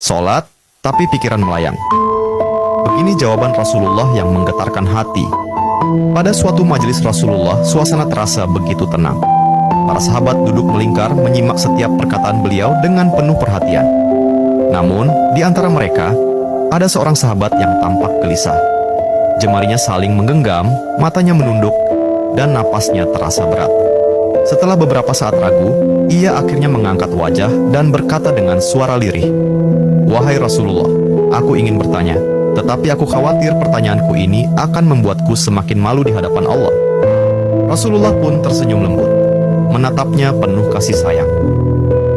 sholat, tapi pikiran melayang. Begini jawaban Rasulullah yang menggetarkan hati. Pada suatu majelis Rasulullah, suasana terasa begitu tenang. Para sahabat duduk melingkar menyimak setiap perkataan beliau dengan penuh perhatian. Namun, di antara mereka, ada seorang sahabat yang tampak gelisah. Jemarinya saling menggenggam, matanya menunduk, dan napasnya terasa berat. Setelah beberapa saat ragu, ia akhirnya mengangkat wajah dan berkata dengan suara lirih, "Wahai Rasulullah, aku ingin bertanya, tetapi aku khawatir pertanyaanku ini akan membuatku semakin malu di hadapan Allah." Rasulullah pun tersenyum lembut, menatapnya penuh kasih sayang.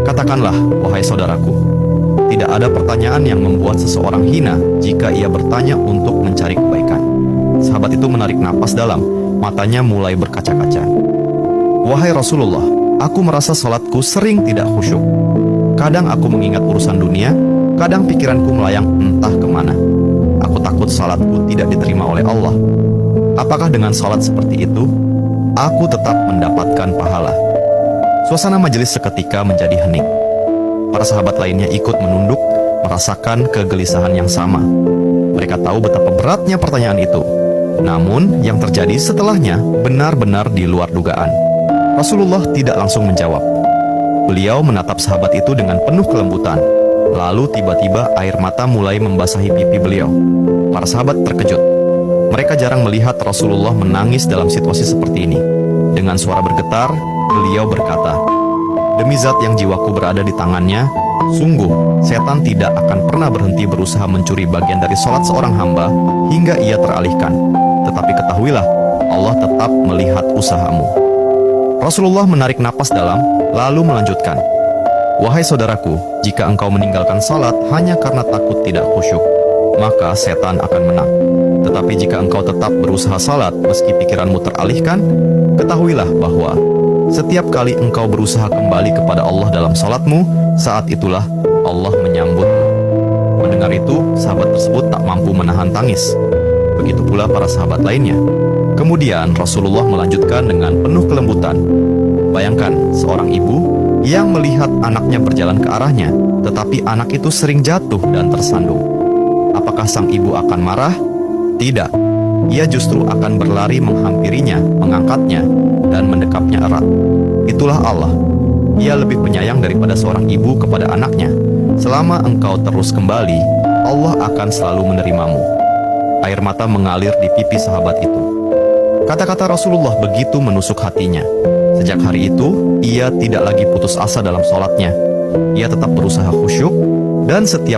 "Katakanlah, wahai saudaraku, tidak ada pertanyaan yang membuat seseorang hina jika ia bertanya untuk mencari kebaikan." Sahabat itu menarik napas dalam, matanya mulai berkaca-kaca. "Wahai Rasulullah, aku merasa salatku sering tidak khusyuk. Kadang aku mengingat urusan dunia, kadang pikiranku melayang entah kemana. Aku takut salatku tidak diterima oleh Allah. Apakah dengan salat seperti itu, aku tetap mendapatkan pahala?" Suasana majelis seketika menjadi hening. Para sahabat lainnya ikut menunduk, merasakan kegelisahan yang sama. Mereka tahu betapa beratnya pertanyaan itu. Namun, yang terjadi setelahnya benar-benar di luar dugaan. Rasulullah tidak langsung menjawab. Beliau menatap sahabat itu dengan penuh kelembutan. Lalu tiba-tiba air mata mulai membasahi pipi beliau. Para sahabat terkejut. Mereka jarang melihat Rasulullah menangis dalam situasi seperti ini. Dengan suara bergetar, beliau berkata, "Demi zat yang jiwaku berada di tangannya, sungguh setan tidak akan pernah berhenti berusaha mencuri bagian dari sholat seorang hamba hingga ia teralihkan. Tetapi ketahuilah, Allah tetap melihat usahamu." Rasulullah menarik napas dalam, lalu melanjutkan, "Wahai saudaraku, jika engkau meninggalkan salat hanya karena takut tidak khusyuk, maka setan akan menang. Tetapi jika engkau tetap berusaha salat meski pikiranmu teralihkan, ketahuilah bahwa setiap kali engkau berusaha kembali kepada Allah dalam salatmu, saat itulah Allah menyambutmu." Mendengar itu, sahabat tersebut tak mampu menahan tangis. Begitu pula para sahabat lainnya. Kemudian Rasulullah melanjutkan dengan penuh kelembutan, "Bayangkan seorang ibu yang melihat anaknya berjalan ke arahnya, tetapi anak itu sering jatuh dan tersandung. Apakah sang ibu akan marah? Tidak. Ia justru akan berlari menghampirinya, mengangkatnya, dan mendekapnya erat. Itulah Allah. Ia lebih penyayang daripada seorang ibu kepada anaknya. Selama engkau terus kembali, Allah akan selalu menerimamu." Air mata mengalir di pipi sahabat itu. Kata-kata Rasulullah begitu menusuk hatinya. Sejak hari itu, ia tidak lagi putus asa dalam sholatnya. Ia tetap berusaha khusyuk, dan setiap